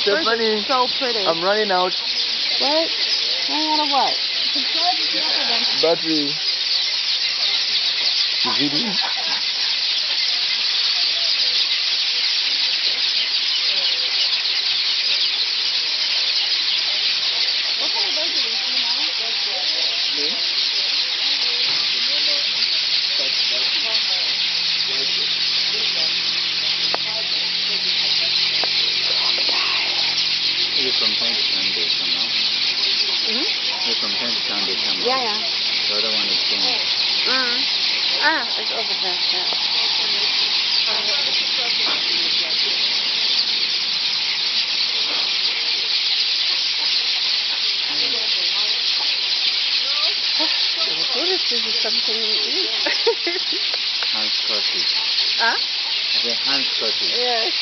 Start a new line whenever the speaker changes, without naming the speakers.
Stephanie,
so pretty.
I'm running out.
What? Running out of what?
Battery. Video.
What kind of bird is this, you know?
From time to time they come out. From time to time they come out.
Yeah.
The other one is gone.
It's over there. Yeah. What is this? Is something to eat?
Hand scotches.
Huh?
I said hand scotches.
Yes.